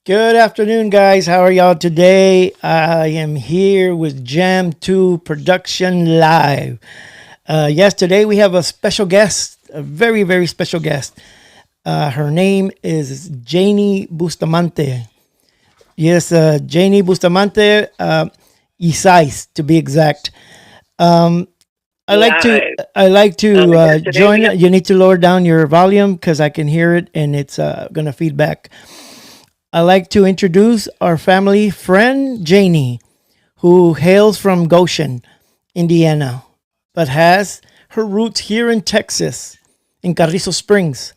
Good afternoon, guys. How are y'all today? I am here with JAM2 Production Live. Yes, today we have a special guest, a very, very special guest. Her name is Janie Bustamante. Yes, Janie Bustamante Ysais, to be exact. Um, I like to Live. I like to Because today we join. got You need to lower down your volume because I can hear it and it's gonna feedback. I like to introduce our family friend Janie, who hails from Goshen, Indiana, but has her roots here in Texas, in Carrizo Springs.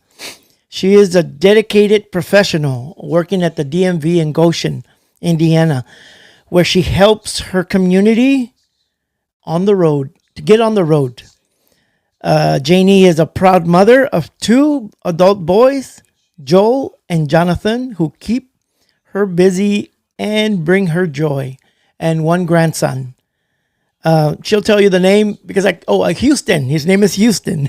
She is a dedicated professional working at the DMV in Goshen, Indiana, where she helps her community on the road to get on the road. Janie is a proud mother of two adult boys, Joel and Jonathan, who keep her busy and bring her joy, and one grandson. She'll tell you the name because Houston. His name is Houston.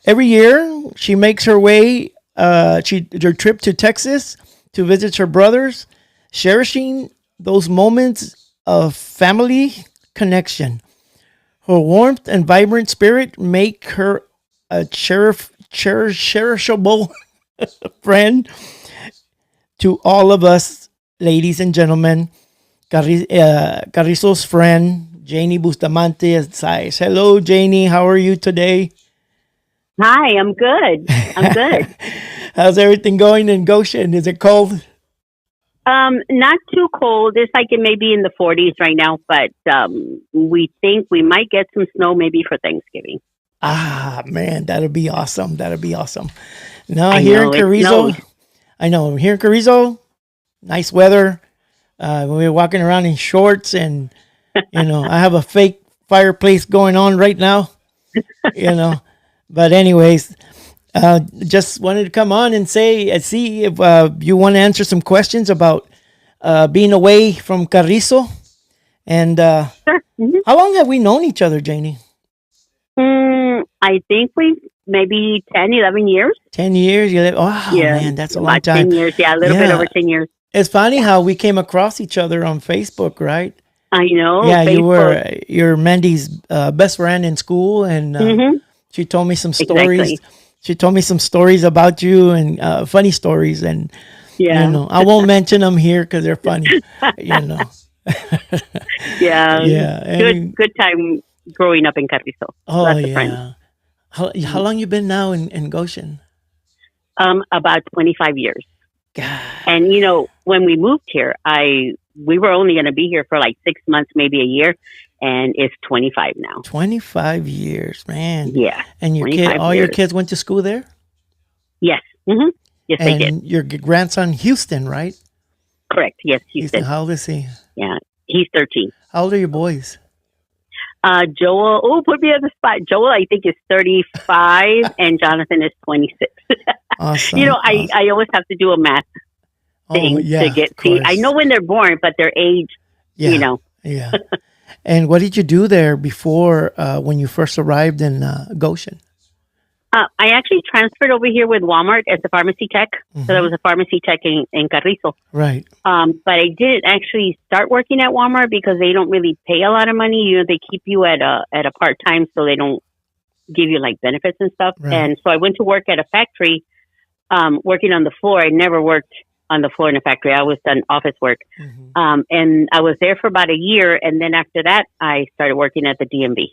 Every year she makes her way. Her trip to Texas to visit her brothers, cherishing those moments of family connection. Her warmth and vibrant spirit make her a cherishable friend to all of us, ladies and gentlemen. Carrizo's friend, Janie Bustamante Ysais. Hello, Janie. How are you today? Hi, I'm good. I'm good. How's everything going in Goshen? Is it cold? Not too cold. It's like it may be in the 40s right now, but we think we might get some snow maybe for Thanksgiving. Ah, man, that'll be awesome. That'll be awesome. Now I here in know it Carrizo, snowed. I know here in Carrizo, nice weather. We're walking around in shorts, and I have a fake fireplace going on right now. You know, but anyways, just wanted to come on and say, see if you want to answer some questions about being away from Carrizo. And Sure. how long have we known each other, Janie? I think we maybe 10, 11 years. 10 years? Oh, Yeah, man, that's a long about time. 10 years. Yeah, a little bit Yeah. over 10 years. It's funny Yeah, how we came across each other on Facebook, right? I know. Yeah, you Facebook. were you're Mandy's best friend in school, and hmm she told me some stories. Exactly. She told me some stories about you and funny stories, and Yeah. I won't mention them here because they're funny. You know, Yeah. yeah. Good time growing up in Carrizo. Oh Lots of friends. yeah. How Mhm. long you been now in Goshen? About 25 years. God, And when we moved here, we were only going to be here for like 6 months, maybe a year, and it's 25 now. 25 years, man. Yeah, And twenty-five all your years. kids went to school there, Yes, yes, they did. and your grandson Houston, right? Correct. Yes, Houston, Houston. how old is he? Yeah, he's 13. How old are your boys? Joel. Oh, put me on the spot. Joel, I think is 35, and Jonathan is 26. Awesome, awesome. I always have to do a math Oh thing to yeah, get of see. I know course. when they're born, but their age, you Yeah, know. yeah. And what did you do there before when you first arrived in Goshen? I actually transferred over here with Walmart as a pharmacy tech. So I Hmm. was a pharmacy tech in Carrizo. Right. But I didn't actually start working at Walmart because they don't really pay a lot of money. They keep you at a part time, so they don't give you like benefits and stuff. Right. And so I went to work at a factory, working on the floor. I never worked on the floor in a factory. I always done office work. Hmm. And I was there for about a year, and then after that, I started working at the DMV.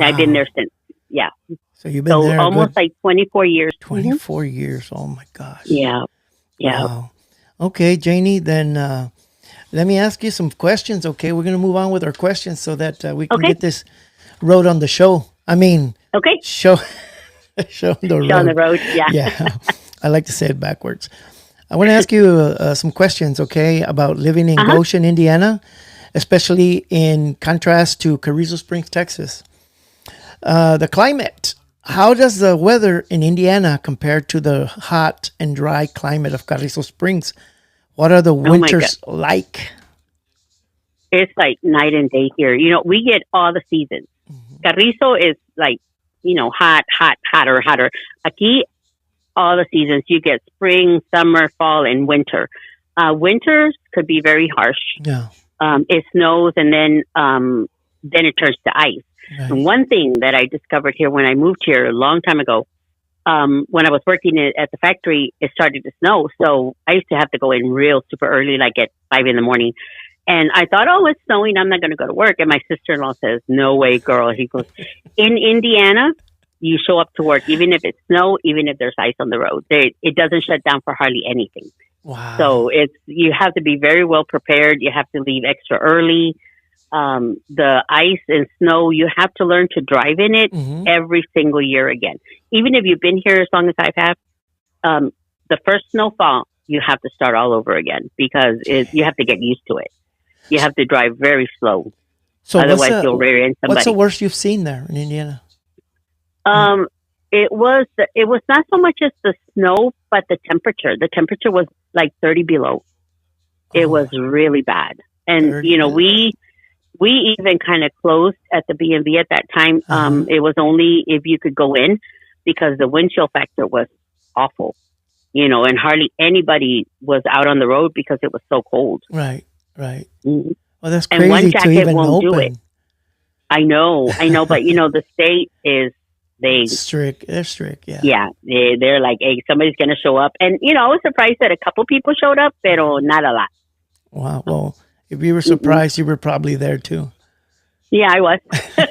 I've been Wow. there since. Yeah, So you've been so there a almost good like 24 years. 24 years. Oh my gosh. Yeah, yeah. Wow. Okay, Janie, then let me ask you some questions. Okay, we're going to move on with our questions so that we can Okay, get this road on the show. I mean, okay. show, show the Show on the road. road. Yeah. Yeah, I like to say it backwards. I want to ask you some questions, okay, about living in Uh huh. Goshen, Indiana, especially in contrast to Carrizo Springs, Texas. The climate. How does the weather in Indiana compare to the hot and dry climate of Carrizo Springs? What are the Oh my God. winters like? It's like night and day here. We get all the seasons. Mhm. Carrizo is like, hot, hot, hotter, hotter. Aquí, all the seasons. You get spring, summer, fall, and winter. Winters could be very harsh. Yeah. It snows, and then it turns to ice. Right. And one thing that I discovered here when I moved here a long time ago, when I was working at the factory, it started to snow. So I used to have to go in real super early, like at 5 in the morning. And I thought, oh, it's snowing, I'm not going to go to work. And my sister-in-law says, no way, girl. He goes, in Indiana, you show up to work, even if it's snow, even if there's ice on the road. It doesn't shut down for hardly anything. Wow. So you have to be very well prepared. You have to leave extra early. The ice and snow, you have to learn to drive in it every single year again. Even if you've been here as long as I have, the first snowfall, you have to start all over again because you have to get used to it. You have to drive very slow. So otherwise you'll rear in somebody. What's the worst you've seen there in Indiana? It was not so much as the snow, but the temperature. The temperature was like 30 below. It was really bad. And, we even kind of closed at the B&B at that time. It was only if you could go in because the wind chill factor was awful, and hardly anybody was out on the road because it was so cold. Right. Mm-hmm. Well, that's crazy and one to jacket even won't open. do it. I know, but the state is They're strict, yeah. Yeah, they're like, hey, somebody's going to show up. And, I was surprised that a couple people showed up, pero not a lot. Wow. Well, if you were surprised, you were probably there too. Yeah, I was.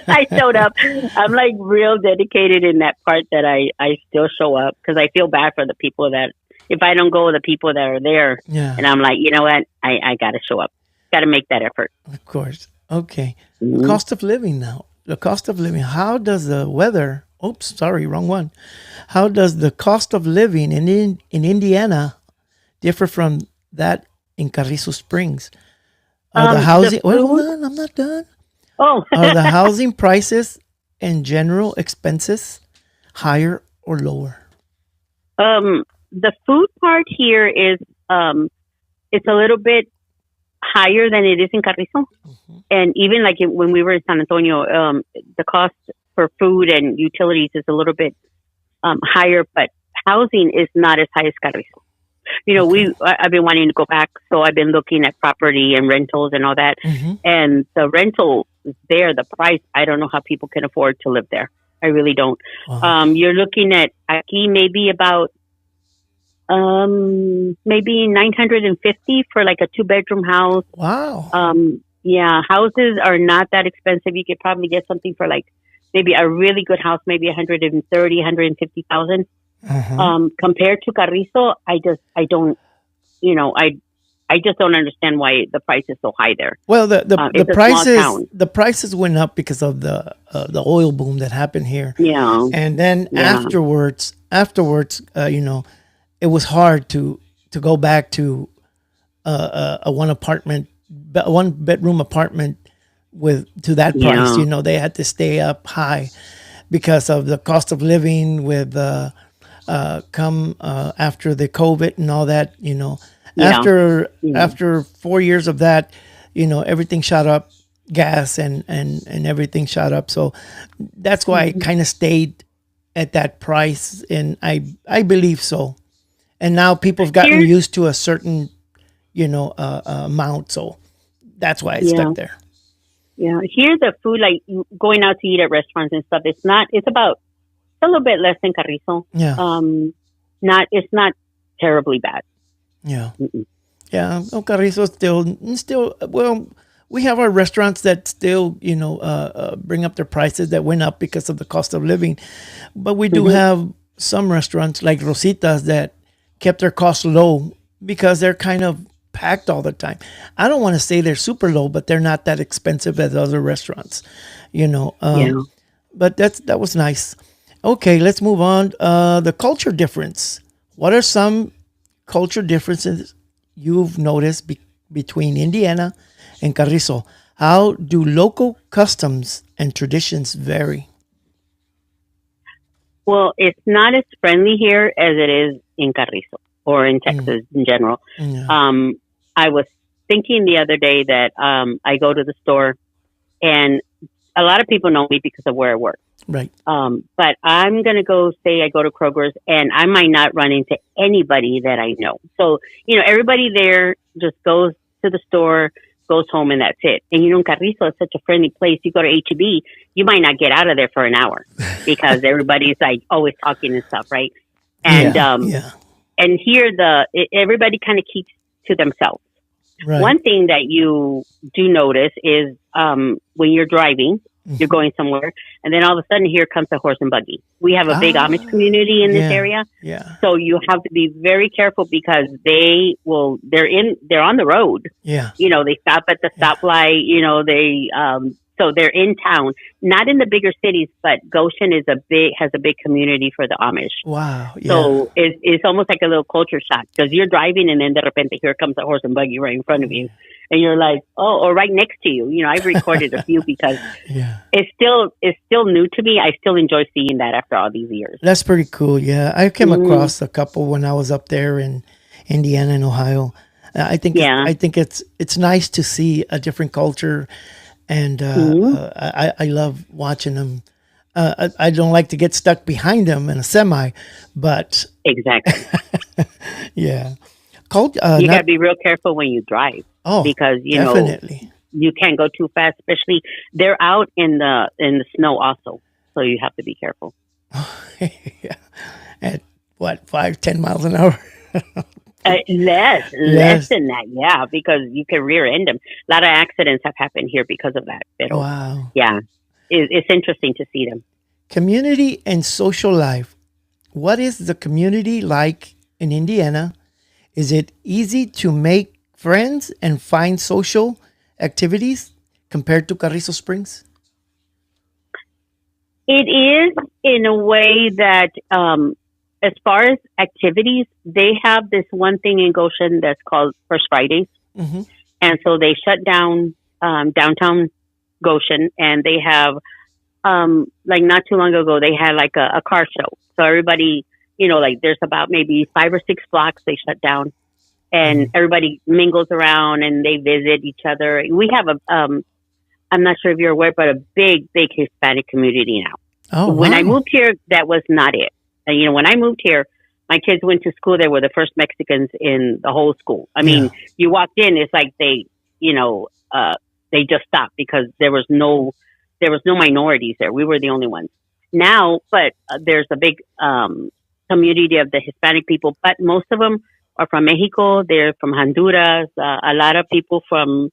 I showed up. I'm like real dedicated in that part that I still show up because I feel bad for the people that, if I don't go with the people that are there, and I'm like, you know what, I got to show up. Got to make that effort. Of course. Okay. The cost of living now. The cost of living. How does the weather, oops, sorry, wrong one. How does the cost of living in Indiana differ from that in Carrizo Springs? Are the housing, wait, hold on, I'm not done. Oh. Are the housing prices and general expenses higher or lower? The food part here is, it's a little bit higher than it is in Carrizo. And even like when we were in San Antonio, the cost for food and utilities is a little bit higher, but housing is not as high as Carrizo. I've been wanting to go back, so I've been looking at property and rentals and all that. And the rental there, the price, I don't know how people can afford to live there. I really don't. Wow. You're looking at aquí maybe about maybe $950 for like a 2-bedroom house. Wow. Yeah, houses are not that expensive. You could probably get something for like maybe a really good house, maybe 150,000. Compared to Carrizo, I just don't understand why the price is so high there. Well, the prices went up because of the oil boom that happened here. Yeah, and then afterwards, it was hard to go back to a one bedroom apartment to that price. Yeah. They had to stay up high because of the cost of living with after the COVID and all that. After 4 years of that, everything shot up, gas and everything shot up. So that's why it kind of stayed at that price, and I believe so. And now people have gotten used to a certain, amount. So that's why it's stuck there. Yeah. Here, the food, like going out to eat at restaurants and stuff, it's a little bit less than Carrizo. Yeah. It's not terribly bad. Yeah. Yeah. No, Carrizo still, well, we have our restaurants that still, bring up their prices that went up because of the cost of living. But we do have some restaurants like Rosita's that kept their costs low because they're kind of packed all the time. I don't want to say they're super low, but they're not that expensive as other restaurants, But that was nice. Okay, let's move on. The culture difference. What are some culture differences you've noticed between Indiana and Carrizo? How do local customs and traditions vary? Well, it's not as friendly here as it is in Carrizo or in Texas in general. Yeah. I was thinking the other day that I go to the store, and a lot of people know me because of where I work. Right. But I'm going to go say I go to Kroger's and I might not run into anybody that I know. So, everybody there just goes to the store, goes home, and that's it. And Carrizo is such a friendly place. You go to H-E-B, you might not get out of there for an hour because everybody's like always talking and stuff, right? And Yeah. Yeah. and here everybody kind of keeps to themselves. Right. One thing that you do notice is when you're driving, you're going somewhere, and then all of a sudden here comes a horse and buggy. We have a big Amish community in this area, Yeah. so you have to be very careful because they're on the road. Yeah. They stop at the stoplight. So they're in town, not in the bigger cities, but Goshen has a big community for the Amish. Wow. Yeah. So it's almost like a little culture shock because you're driving and then de repente here comes a horse and buggy right in front of you. And you're like, oh, or right next to you. I've recorded a few because it's still new to me. I still enjoy seeing that after all these years. That's pretty cool. Yeah. I came across a couple when I was up there in Indiana and Ohio. I think it's nice to see a different culture, and I love watching them. I don't like to get stuck behind them in a semi, but exactly. Yeah. You got to be real careful when you drive. Oh, because definitely. You can't go too fast, especially they're out in the snow also, so you have to be careful. Yeah. At what, 5-10 miles an hour? Less than that, yeah, because you can rear end them. A lot of accidents have happened here because of that. But, wow. Yeah, it's interesting to see them. Community and social life. What is the community like in Indiana? Is it easy to make friends and find social activities compared to Carrizo Springs? It is in a way that, as far as activities, they have this one thing in Goshen that's called First Fridays. Mm-hmm. And so they shut down downtown Goshen, and they have, like not too long ago, they had like a car show. So everybody, there's about maybe 5 or 6 blocks they shut down. And everybody mingles around and they visit each other. We have I'm not sure if you're aware, but a big Hispanic community now. Oh, when wow. I moved here, that was not it. And, when I moved here, my kids went to school. They were the first Mexicans in the whole school. I mean, you walked in, it's like they just stopped because there was no minorities there. We were the only ones. Now, but there's a big community of the Hispanic people, but most of them are from Mexico. They're from Honduras. A lot of people from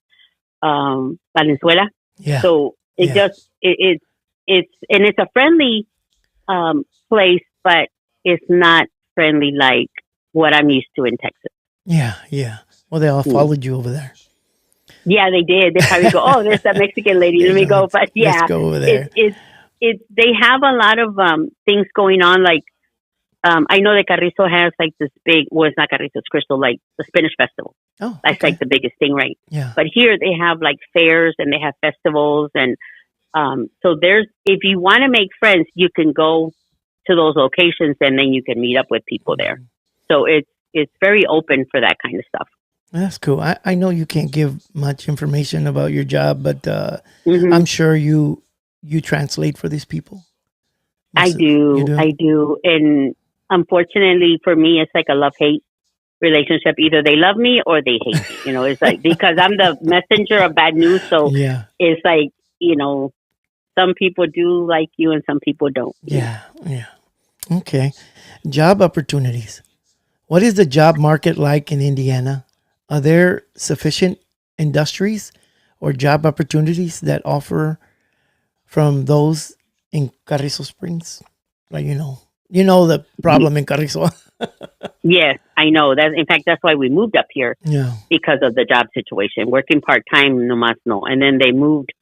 Venezuela. Yeah. So it's a friendly place, but it's not friendly like what I'm used to in Texas. Yeah, yeah. Well, they all followed you over there. Yeah, they did. They probably go, oh, there's that Mexican lady. Let me go. But yeah, let's go over there. They have a lot of things going on. Like I know that Carrizo has like this big. Well, it's not Carrizo, it's Crystal, like the Spanish Festival. Oh, that's like the biggest thing, right? Yeah. But here they have like fairs and they have festivals, and so if you want to make friends, you can go to those locations and then you can meet up with people there. So it's very open for that kind of stuff. That's cool. I know you can't give much information about your job, but I'm sure you translate for these people. I do. And unfortunately for me, it's like a love-hate relationship. Either they love me or they hate me. It's like, because I'm the messenger of bad news. So it's like, some people do like you and some people don't. Yeah. Yeah. Okay. Job opportunities. What is the job market like in Indiana? Are there sufficient industries or job opportunities that offer from those in Carrizo Springs? Like, the problem in Carrizo. Yes, I know. In fact, that's why we moved up here. Yeah. Because of the job situation. Working part-time, nomás no. And then they moved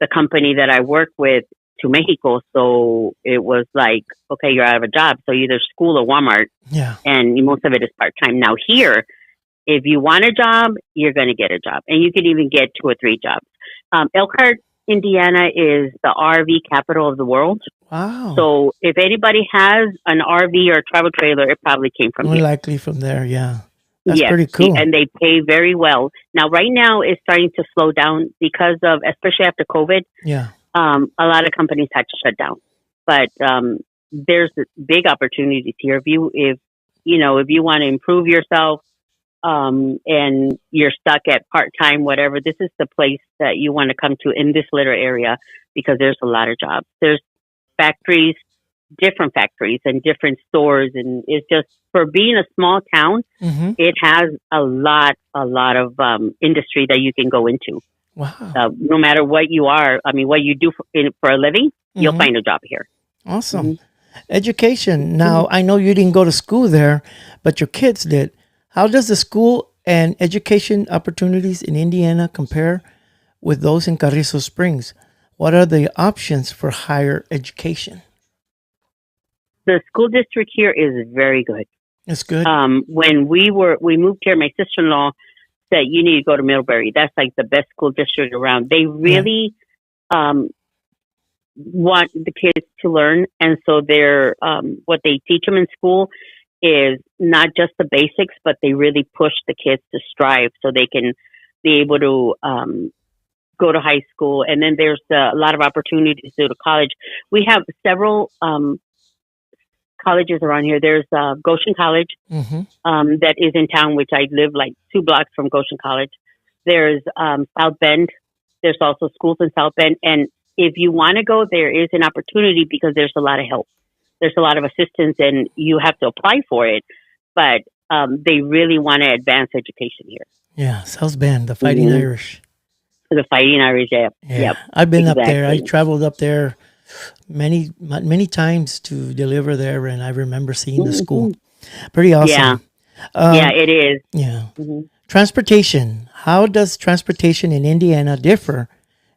the company that I work with to Mexico. So it was like, okay, you're out of a job. So either school or Walmart. Yeah. And most of it is part-time. Now here, if you want a job, you're going to get a job. And you can even get 2 or 3 jobs. Elkhart, Indiana is the RV capital of the world. Wow. So if anybody has an RV or a travel trailer, it probably came from More here. likely from there, yeah. That's pretty cool. And they pay very well. Now, right now, it's starting to slow down because of, especially after COVID, yeah. A lot of companies had to shut down. but there's big opportunities here. If you want to improve yourself, and you're stuck at part time, whatever, this is the place that you want to come to in this little area because there's a lot of jobs. There's factories, different factories, and different stores, and it's just for being a small town, Mm-hmm. it has a lot of industry that you can go into. Wow. No matter what you are, I mean, what you do for a living, you'll Mm-hmm. find a job here. Awesome. Hmm. Education. Now, I know you didn't go to school there, but your kids did. How does the school and education opportunities in Indiana compare with those in Carrizo Springs? What are the options for higher education? The school district here is very good. It's good. When we moved here, my sister-in-law said you need to go to Middlebury. That's like the best school district around. They Yeah. really um, want the kids to learn, and so they're what they teach them in school is not just the basics, but they really push the kids to strive so they can be able to go to high school. And then there's a lot of opportunities to go to college. We have several colleges around here. There's Goshen College Mm-hmm. that is in town, which I live like 2 blocks from Goshen College. There's South Bend. There's also schools in South Bend. And if you want to go, there is an opportunity because there's a lot of help. There's a lot of assistance, and you have to apply for it. But they really want to advance education here. Yeah. South Bend, the Fighting Hmm. Irish. The Fighting Irish, yeah. Yeah. Yep, I've been up there. I exactly. traveled up there many times to deliver there, and I remember seeing the school. Hmm. Pretty Yeah, awesome. yeah, Um, it is. yeah. Hmm. Transportation. How does transportation in Indiana differ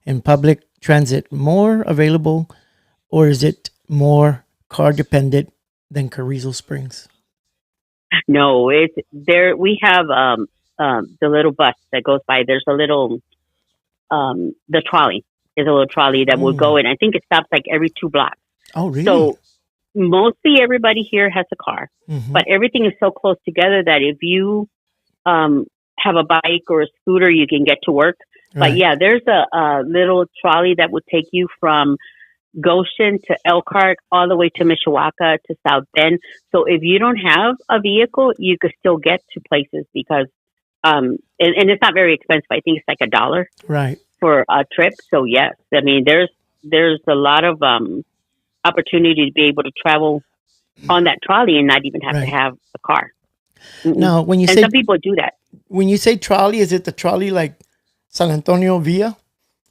in public transit? More available, or is it more car dependent than Carrizo Springs? No, it's there. We have the little bus that goes by. There's a little the trolley. There's a little trolley that will Mm. go, and I think it stops like every 2 blocks. Oh, really? So mostly everybody here has a car, Mm-hmm. but everything is so close together that if you have a bike or a scooter, you can get to work. But Right. yeah, there's a little trolley that will take you from Goshen to Elkhart all the way to Mishawaka to South Bend. So if you don't have a vehicle, you could still get to places because and it's not very expensive. I think it's like $1 Right. for a trip. So yes, I mean there's a lot of opportunity to be able to travel on that trolley and not even have to Right. have a car. Mm-mm. Now, And some people do that. when you say trolley, is it the trolley like San Antonio Via,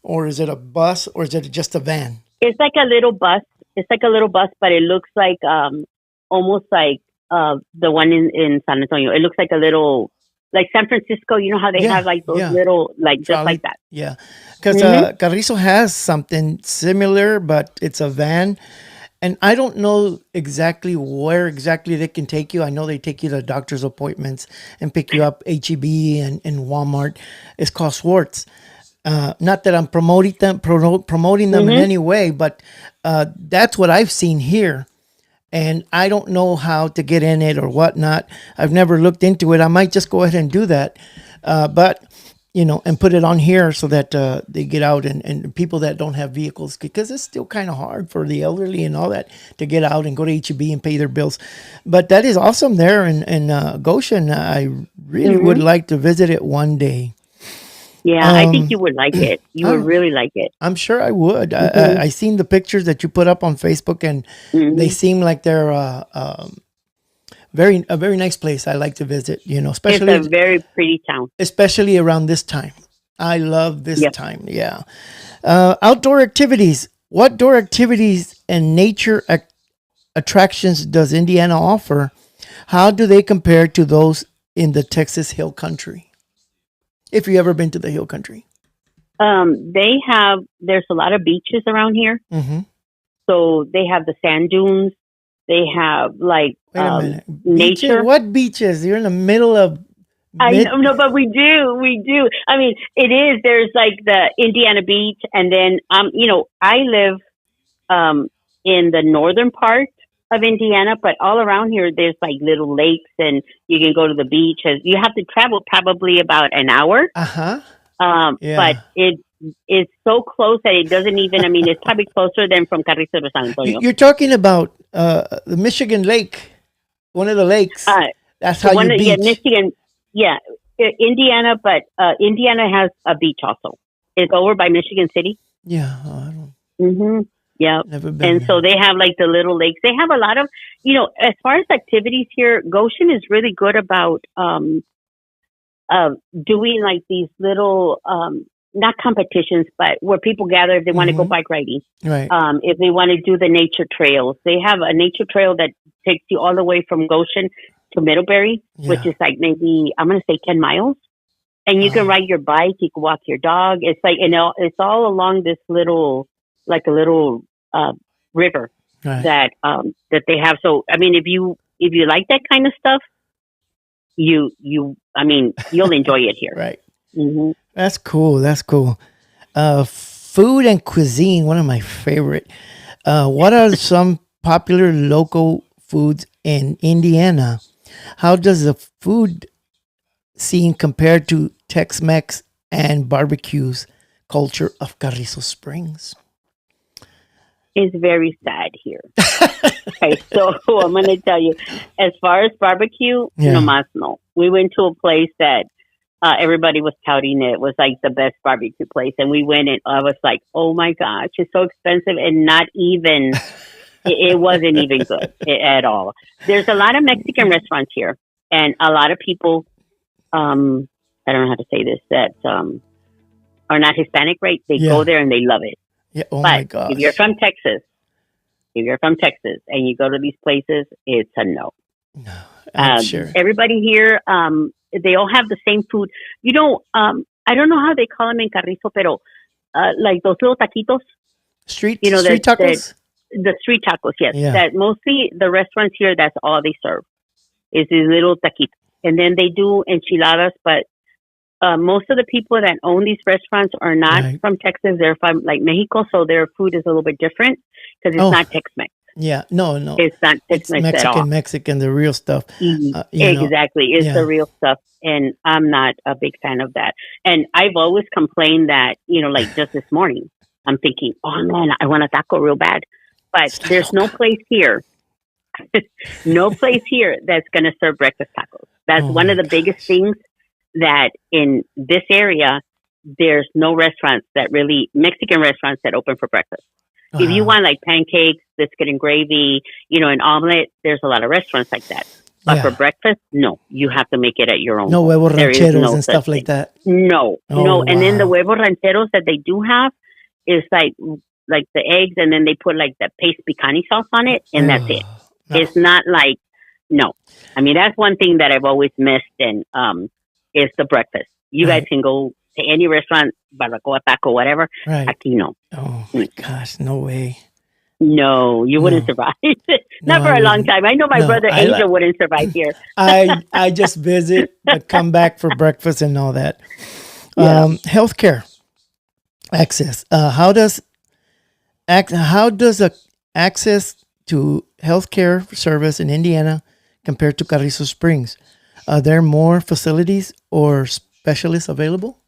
or is it a bus, or is it just a van? It's like a little bus. It's like a little bus, but it looks like almost like the one in San Antonio. It looks like a little like San Francisco. You know how they Yeah. have like those Yeah. little like just Trolley. like that. Yeah. Because Hmm. Carrizo has something similar, but it's a van. And I don't know exactly where exactly they can take you. I know they take you to doctor's appointments and pick you up HEB and Walmart. It's called Swartz. Not that I'm promoting them in Hmm. any way, but that's what I've seen here. And I don't know how to get in it or whatnot. I've never looked into it. I might just go ahead and do that. But and put it on here so that they get out and people that don't have vehicles, because it's still kind of hard for the elderly and all that to get out and go to HEB and pay their bills. But that is awesome there in Goshen. I really would Hmm. like to visit it one day. Yeah, I think you would like it. You would I'm, really like it. I'm sure I would. Hmm. I seen the pictures that you put up on Facebook, and they Hmm. seem like they're a very nice place. I like to visit. It's a very pretty town. Especially around this time. I love this Yep. time. Yeah. Outdoor activities. What outdoor activities and nature attractions does Indiana offer? How do they compare to those in the Texas Hill Country? If you ever been to the Hill Country. There's a lot of beaches around here. Mm-hmm. So they have the sand dunes. They have like Wait a minute. Beaches? nature. What beaches? You're in the middle of I mid. know, no, but we do. I mean, it is. There's like the Indiana Beach, and then I live in the northern part of Indiana, but all around here there's like little lakes, and you can go to the beach. You have to travel probably about an hour, Uh huh. but Yeah. it's so close that it doesn't even. I mean, it's probably closer than from Carrizo to San Antonio. You're talking about the Michigan Lake, one of the lakes. Uh, That's the how one you that, yeah, beach. Michigan, yeah, Indiana, but Indiana has a beach also. It's over by Michigan City. Yeah, I don't, hmm Yeah. never been And so there. they have like the little lakes. They have a lot of, as far as activities here, Goshen is really good about doing like these little, not competitions, but where people gather if they want to go Hmm. bike riding. Right. If they want to do the nature trails, they have a nature trail that takes you all the way from Goshen to Middlebury, which Yeah. is like maybe, I'm going to say 10 miles. And you can Uh, ride your bike, you can walk your dog. It's like, it's all along this little, like a little river right. that they have. So, I mean, if you like that kind of stuff, I mean, you'll enjoy it here. Right. hmm That's cool. That's cool. Food and cuisine, one of my favorite. What are some popular local foods in Indiana? How does the food scene compare to Tex-Mex and barbecues culture of Carrizo Springs? It's very sad here. Okay, so I'm going to tell you, as far as barbecue, no Yeah. más no. We went to a place that everybody was touting it was like the best barbecue place, and we went and I was like, oh my gosh, it's so expensive, and not even it wasn't even good at all. There's a lot of Mexican restaurants here, and a lot of people, I don't know how to say this, that are not Hispanic, right? They go Yeah. there and they love it. Yeah. Oh my But if you're gosh. from Texas, and you go to these places, it's a no. No, I'm sure. Everybody here, they all have the same food. I don't know how they call them in Carrizo, pero like those little taquitos, Street that street tacos? the street tacos. Yes, Yeah. that mostly the restaurants here. That's all they serve is these little taquitos, and then they do enchiladas. But most of the people that own these restaurants are not Right. from Texas. They're from like Mexico, so their food is a little bit different because it's Oh, not Tex-Mex. yeah. No, no. It's not It's Tex-Mex at all. Mexican, the real stuff. You know. Exactly. It's the Yeah. real stuff. And I'm not a big fan of that. And I've always complained that, like just this morning, I'm thinking, oh man, I want a taco real bad. But Está there's no loca. place here, no place here that's going to serve breakfast tacos. That's Oh one my of the biggest gosh. things that in this area, there's no restaurants that really, Mexican restaurants that open for breakfast. If you Wow. want like pancakes, biscuit and gravy, an omelet, there's a lot of restaurants like that. But for Yeah. breakfast, no, you have to make it at your own No home. huevos There is rancheros no and such stuff like thing. that. No, Oh no. And then the wow. huevos rancheros that they do have is like the eggs, and then they put like the paste picani sauce on it, and that's it. Oh, no. It's not like no. I mean, that's one thing that I've always missed, and is the breakfast. You guys Right. can go to any restaurant, barbacoa, taco, whatever. Right. Aquí no. Oh my gosh. No way. No, you wouldn't No. survive. No, Not for I a long wouldn't. time. I know my No. brother Angel wouldn't survive here. I just visit, but come back for breakfast and all that. Yeah. Healthcare access. How does access to healthcare service in Indiana compared to Carrizo Springs? Are there more facilities or specialists available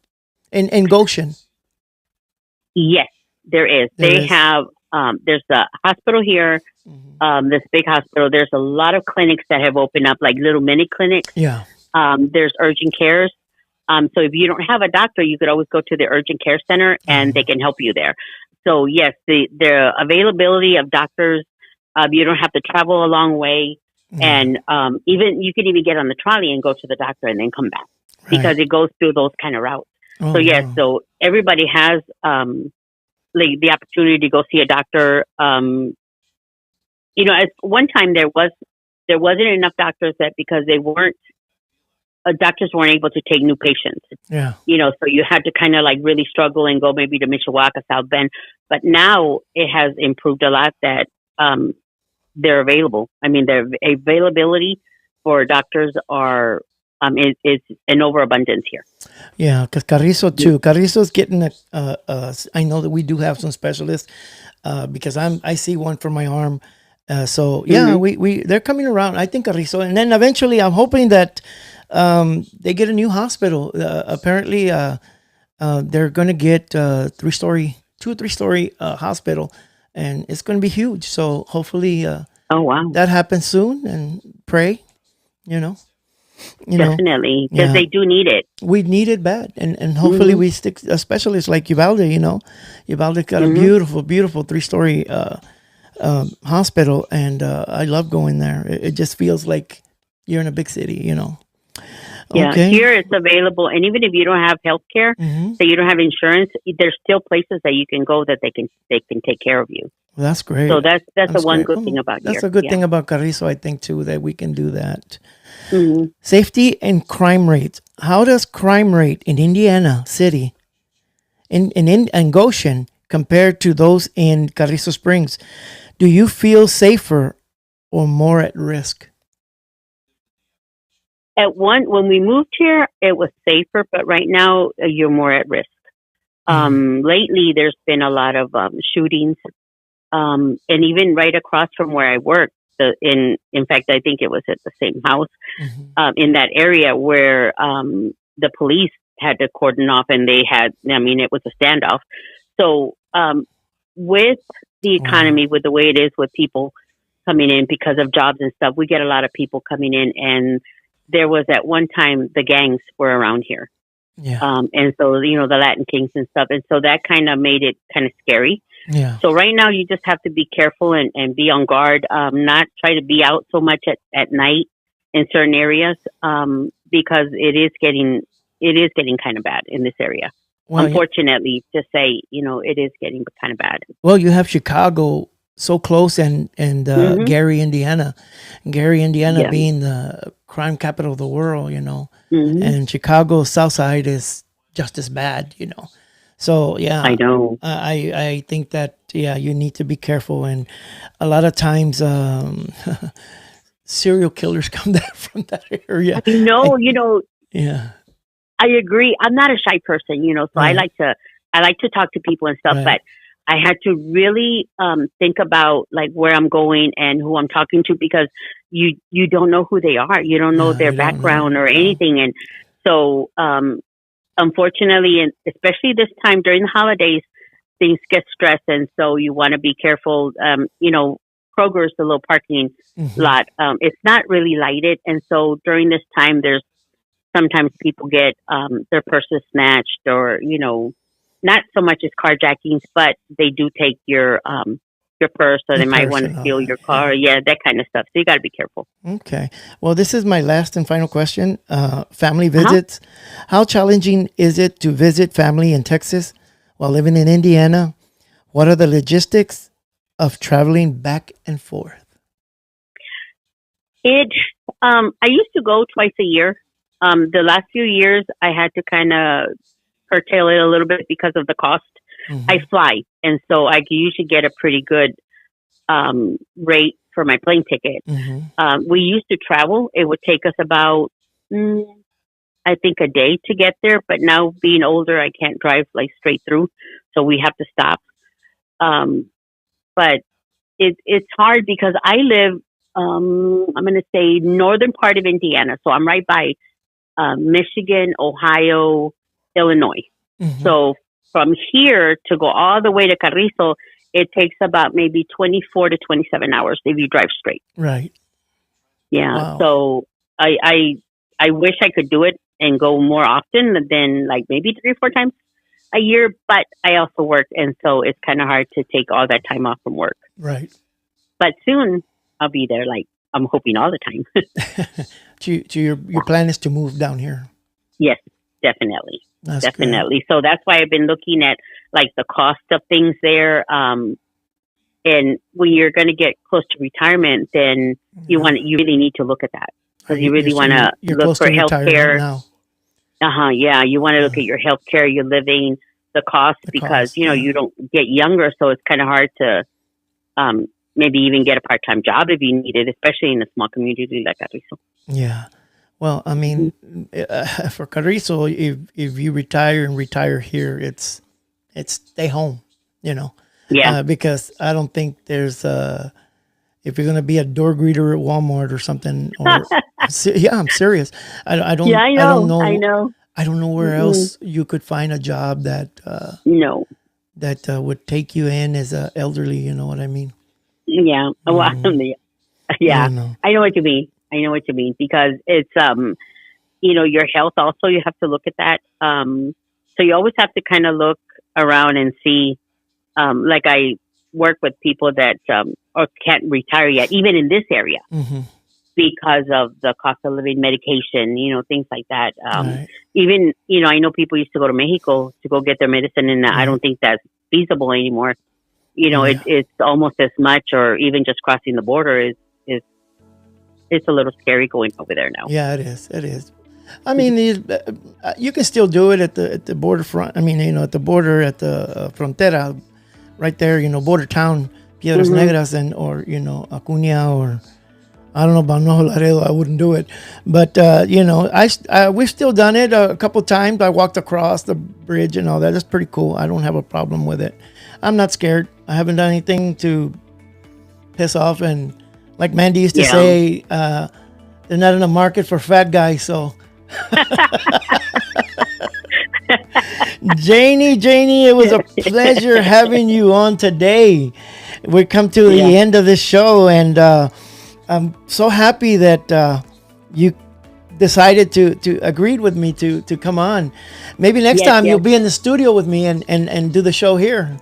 in Goshen? Yes, there is. There They is. have, there's a hospital here, Mhm. this big hospital. There's a lot of clinics that have opened up, like little mini clinics. Yeah. There's urgent cares. So if you don't have a doctor, you could always go to the urgent care center and they can help you there. So yes, the availability of doctors, you don't have to travel a long way. And even you could even get on the trolley and go to the doctor and then come back because it goes through those kind of routes. Oh, So yes, wow. so everybody has like the opportunity to go see a doctor. At one time there wasn't enough doctors that because they weren't doctors weren't able to take new patients. Yeah. So you had to kind of like really struggle and go maybe to Mishawaka, South Bend. But now it has improved a lot that they're available. I mean, their availability for doctors are is an overabundance here. Yeah, because Carrizo too. Carrizo's getting I know that we do have some specialists because I see one for my arm. So yeah, we they're coming around. I think Carrizo, and then eventually I'm hoping that they get a new hospital. Apparently, they're going to get 3-story, 2 or 3-story hospital, and it's going to be huge. So hopefully Oh wow, that happens soon, and pray, you know, you know, definitely, because yeah, they do need it. we need it bad, and hopefully Hmm. we stick a specialist like Uvalde. Uvalde got a Hmm. beautiful, beautiful 3-story hospital, and I love going there. It just feels like you're in a big city. Yeah, Okay. here it's available, and even if you don't have health care, Hmm. that you don't have insurance, there's still places that you can go that they can take care of you. That's So great. that's the That's one great. good thing Oh, about that's here. a good Yeah. thing about Carrizo, I think, too, that we can do that. Hmm. Safety and crime rates. How does crime rate in Indiana City in Goshen compared to those in Carrizo Springs? Do you feel safer or more at risk? When we moved here, it was safer, but right now you're more at risk. Mm, Lately, there's been a lot of shootings, and even right across from where I work. In fact, I think it was at the same house mhm. in that area where the police had to cordon off, and they had. I mean, it was a standoff. So with the Wow. economy, with the way it is, with people coming in because of jobs and stuff, we get a lot of people coming in, and there was at one time the gangs were around here. Yeah. And so, the Latin Kings and stuff. And so that kind of made it kind of scary. Yeah. So right now you just have to be careful and be on guard, not try to be out so much at night in certain areas, because it is getting kind of bad in this area. Well, Unfortunately, to say, it is getting kind of bad. well, you have Chicago so close, and Hmm. Gary, Indiana, Yeah. being the crime capital of the world. Hmm. And Chicago's South Side is just as bad. So I yeah, know. I think that, yeah, you need to be careful, and a lot of times serial killers come there from that area. I know, Yeah, I agree. I'm not a shy person, so I right, like to talk to people and stuff, right. but I had to really think about like where I'm going and who I'm talking to, because you don't know who they are. You don't know No, their you don't know. background or No. anything. And so unfortunately, and especially this time during the holidays, things get stressed, and so you want to be careful. Kroger's the little parking Hmm. lot. It's not really lighted, and so during this time there's sometimes people get their purses snatched, or not so much as carjackings, but they do take your purse, or Your they might want person, to all steal that. your Yeah. car. Yeah, that kind of stuff. So you got to be careful. Okay. Well, this is my last and final question. Family Uh huh. visits. How challenging is it to visit family in Texas while living in Indiana? What are the logistics of traveling back and forth? It. I used to go twice a year. The last few years, I had to kind of curtail it a little bit because of the cost. I Hmm. fly, and so I can usually get a pretty good rate for my plane ticket. Hmm. We used to travel. It would take us about, mm, I think, a day to get there. But now, being older, I can't drive like straight through, so we have to stop. Um, but it's hard because I live. I'm going to say northern part of Indiana, so I'm right by Michigan, Ohio, Illinois. Hmm. So from here to go all the way to Carrizo, it takes about maybe 24 to 27 hours if you drive straight. Right. Yeah. Wow. So I I I wish I could do it and go more often than like maybe 3 or 4 times a year, but I also work, and so it's kind of hard to take all that time off from work. Right. But soon I'll be there. Like I'm hoping all the time. To your plan is to move down here. Yes, definitely, That's good. definitely. So that's why I've been looking at like the cost of things there. And when you're going to get close to retirement, then Yeah. you really need to look at that, Are because you you're really so want to you're look close for to health retirement care. now. Yeah, you want to look Yeah. at your health care, your living, the cost, The because cost. Yeah. you don't get younger, so it's kind of hard to um, maybe even get a part time job if you need it, especially in a small community like Arizo. Yeah. Well, I Hmm. mean, for Carrizo, if you retire and retire here, it's stay home, you know, Yeah, because I don't think there's if you're gonna be a door greeter at Walmart or something, or yeah, I'm serious. yeah, I I don't know, I know know. I don't know where Mm-mm. else you could find a job No. that would take you in as a elderly. You know what I mean? Yeah. Well, Mm, yeah. you know. I know what you mean. I know what you mean because it's your health also you have to look at that. So you always have to kind of look around and see. Like I work with people that or can't retire yet, even in this area Mm-hmm. because of the cost of living, medication, things like that. Right. Even I know people used to go to Mexico to go get their medicine, and I Right. don't think that's feasible anymore. Yeah. It's almost as much, or even just crossing the border is it's a little scary going over there now. Yeah. It is. It is. I mean, you can still do it at the border front. I mean, at the border at the frontera, right there. Border town, Piedras Hmm. Negras, and or Acuña, or I don't know about Nuevo Laredo. I wouldn't do it, but we've still done it a couple times. I walked across the bridge and all that. It's pretty cool. I don't have a problem with it. I'm not scared. I haven't done anything to piss off. And like Mandy used to Yeah. say, they're not in the market for fat guys. So Janie, it was a pleasure having you on today. We come to Yeah. the end of this show, and I'm so happy that you decided to agreed with me to come on. Maybe next Yes. time Yes. you'll be in the studio with me and do the show here.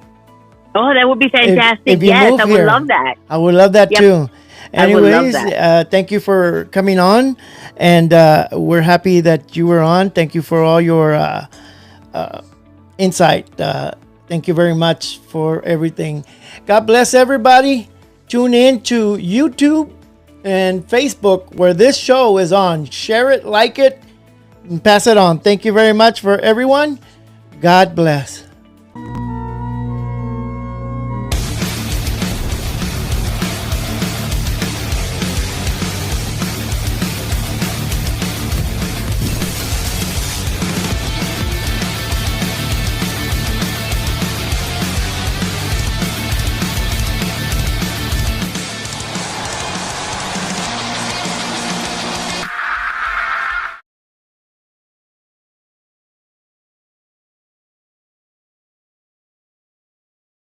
Oh, that would be fantastic. If you Yes, move I would here, love that. I would love that Yep. too. I would love Anyways, that. thank you for coming on, and we're happy that you were on. Thank you for all your insight. Thank you very much for everything. God bless everybody. Tune in to YouTube and Facebook where this show is on. Share it, like it, and pass it on. Thank you very much for everyone. God bless.